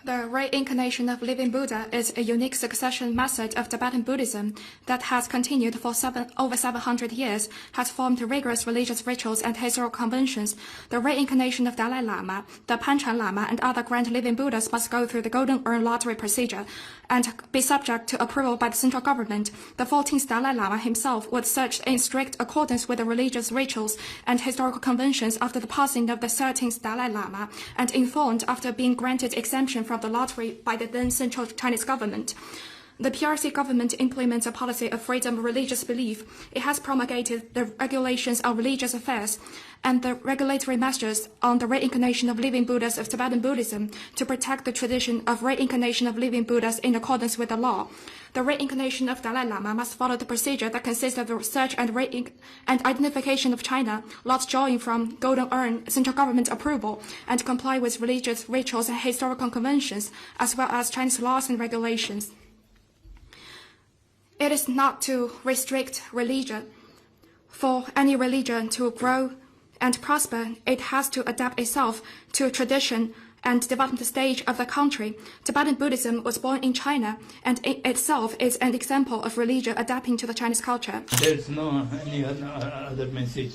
The reincarnation of living Buddha is a unique succession method of Tibetan Buddhism that has continued for over 700 years, has formed rigorous religious rituals and historical conventions. The reincarnation of Dalai Lama, the Panchen Lama, and other grand living Buddhas must go through the Golden Urn lottery procedure and be subject to approval by the central government. The 14th Dalai Lama himself was searched in strict accordance with the religious rituals and historical conventions after the passing of the 13th Dalai Lama, and informed after being granted exemption from the lottery by the then central Chinese government. The PRC government implements a policy of freedom of religious belief. It has promulgated the regulations on religious affairs and the regulatory measures on the reincarnation of living Buddhas of Tibetan Buddhism to protect the tradition of reincarnation of living Buddhas in accordance with the law. The reincarnation of Dalai Lama must follow the procedure that consists of the research and identification of China, lots drawing from Golden Urn central government approval, and comply with religious rituals and historical conventions, as well as Chinese laws and regulations. It is not to restrict religion. For any religion to grow and prosper, it has to adapt itself to tradition and development stage of the country. Tibetan Buddhism was born in China, and it itself is an example of religion adapting to the Chinese culture. There is no any other message.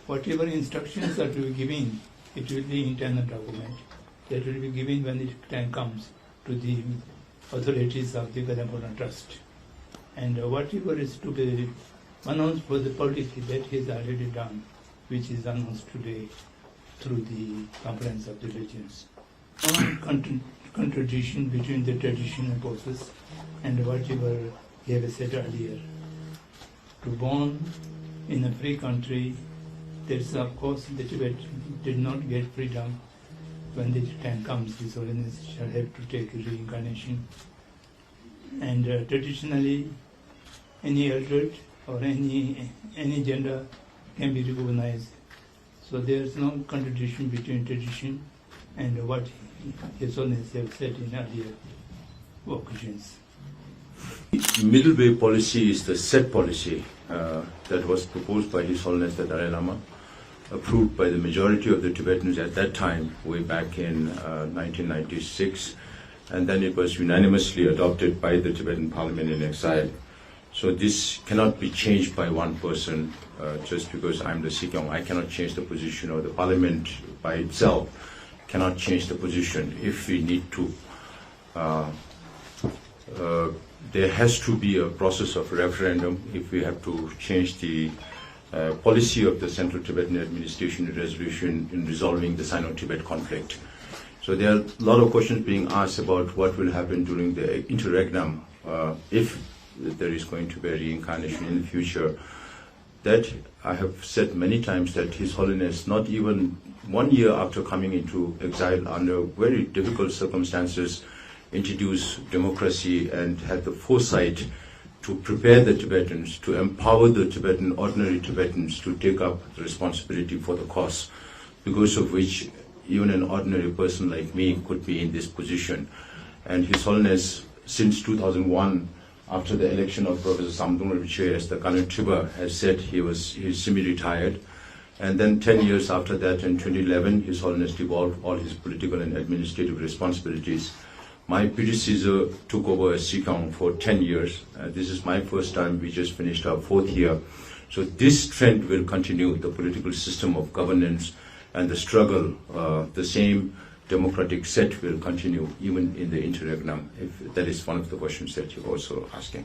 Whatever instructions are to be given, it will be internal document that will be given when the time comes to the authorities of the Kadambana Trust. And whatever is to be announced for the policy, that is already done, which is announced today through the Conference of the Religions. Contradiction between the traditional process and whatever he have said earlier. To born in a free country, there is of course the Tibet did not get freedom. When the time comes, His Holiness shall have to take reincarnation. And traditionally, any adult or any gender can be recognized. So there is no contradiction between tradition and what His Holiness have said in earlier occasions. Middle way policy is the set policy that was proposed by His Holiness the Dalai Lama, approved by the majority of the Tibetans at that time, way back in 1996, and then it was unanimously adopted by the Tibetan Parliament in exile. So this cannot be changed by one person. Just because I'm the Sikyong, I cannot change the position, or the Parliament by itself cannot change the position. If we need to, there has to be a process of referendum if we have to change the policy of the Central Tibetan Administration resolution in resolving the Sino-Tibet conflict. So there are a lot of questions being asked about what will happen during the interregnum if there is going to be a reincarnation in the future. That I have said many times that His Holiness, not even 1 year after coming into exile under very difficult circumstances, introduced democracy and had the foresight to prepare the Tibetans, to empower the Tibetan, ordinary Tibetans to take up the responsibility for the cause, because of which even an ordinary person like me could be in this position. And His Holiness, since 2001, after the election of Professor Samdung Rinpoche as the current Triba, has said he's semi-retired. And then 10 years after that, in 2011, His Holiness devolved all his political and administrative responsibilities. My predecessor took over as Sikyong for 10 years. This is my first time. We just finished our 4th year. So this trend will continue, the political system of governance and the struggle, the same democratic set will continue even in the interregnum, if that is one of the questions that you're also asking.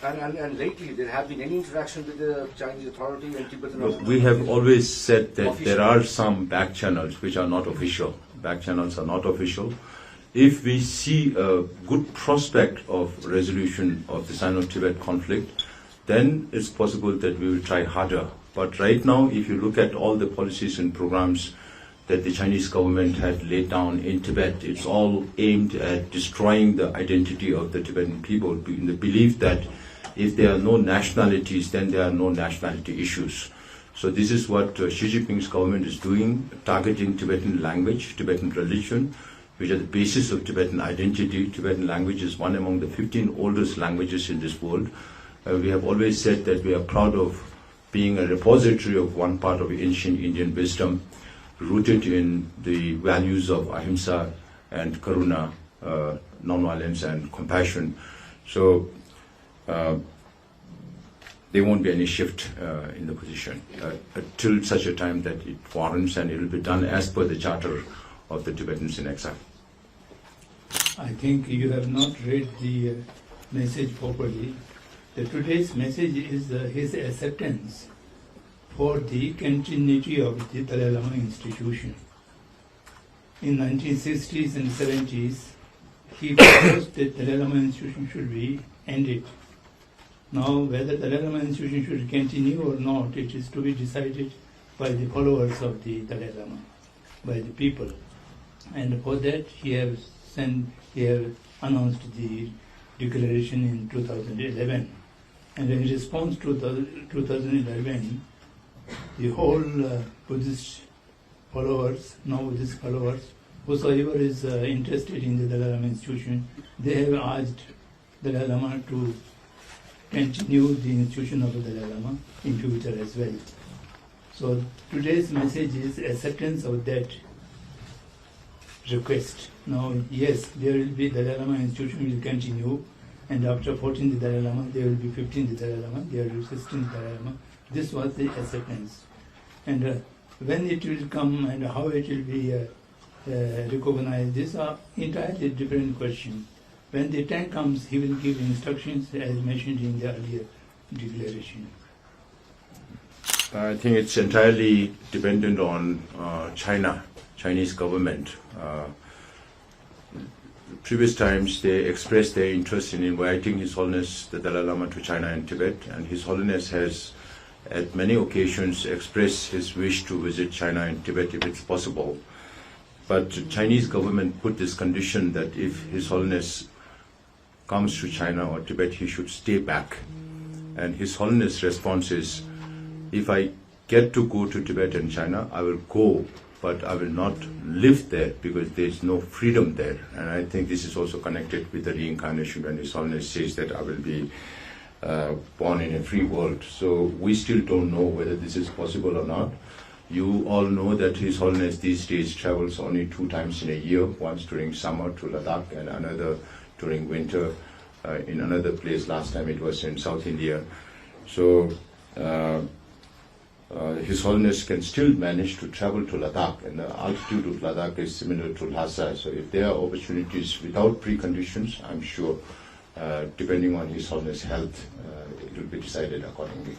And lately, there have been any interaction with the Chinese authority and Tibetan authority? We have always said that there are some back channels which are not official. Back channels are not official. If we see a good prospect of resolution of the Sino-Tibet conflict, then it's possible that we will try harder. But right now, if you look at all the policies and programs that the Chinese government had laid down in Tibet, it's all aimed at destroying the identity of the Tibetan people, in the belief that if there are no nationalities, then there are no nationality issues. So this is what Xi Jinping's government is doing, targeting Tibetan language, Tibetan religion, which are the basis of Tibetan identity. Tibetan language is one among the 15 oldest languages in this world. We have always said that we are proud of being a repository of one part of ancient Indian wisdom, rooted in the values of ahimsa and karuna non-violence and compassion. So there won't be any shift in the position till such a time that it warrants, and it will be done as per the Charter of the Tibetans in Exile. I think you have not read the message properly. Today's message is his acceptance for the continuity of the Dalai Lama institution. In 1960s and 70s, he proposed that Dalai Lama institution should be ended. Now, whether Dalai Lama institution should continue or not, it is to be decided by the followers of the Dalai Lama, by the people. And for that, he has announced the declaration in 2011. And in response to 2011, the whole Buddhist followers, non-Buddhist followers, whosoever is interested in the Dalai Lama institution, they have asked Dalai Lama to continue the institution of the Dalai Lama in future as well. So today's message is acceptance of that request. Now, yes, there will be Dalai Lama institution will continue, and after 14th Dalai Lama, there will be 15th Dalai Lama, there will be 16th Dalai Lama. This was the acceptance. And when it will come and how it will be recognized, these are entirely different questions. When the time comes, he will give instructions as mentioned in the earlier declaration. I think it's entirely dependent on Chinese government. Previous times they expressed their interest in inviting His Holiness the Dalai Lama to China and Tibet, and His Holiness has at many occasions expressed his wish to visit China and Tibet if it's possible. But the Chinese government put this condition that if His Holiness comes to China or Tibet, he should stay back. And His Holiness' response is, if I get to go to Tibet and China, I will go, but I will not live there because there is no freedom there. And I think this is also connected with the reincarnation when His Holiness says that I will be born in a free world. So we still don't know whether this is possible or not. You all know that His Holiness these days travels only 2 times in a year, once during summer to Ladakh and another during winter in another place. Last time it was in South India. So His Holiness can still manage to travel to Ladakh, and the altitude of Ladakh is similar to Lhasa. So if there are opportunities without preconditions, I'm sure, depending on His Holiness' health, it will be decided accordingly.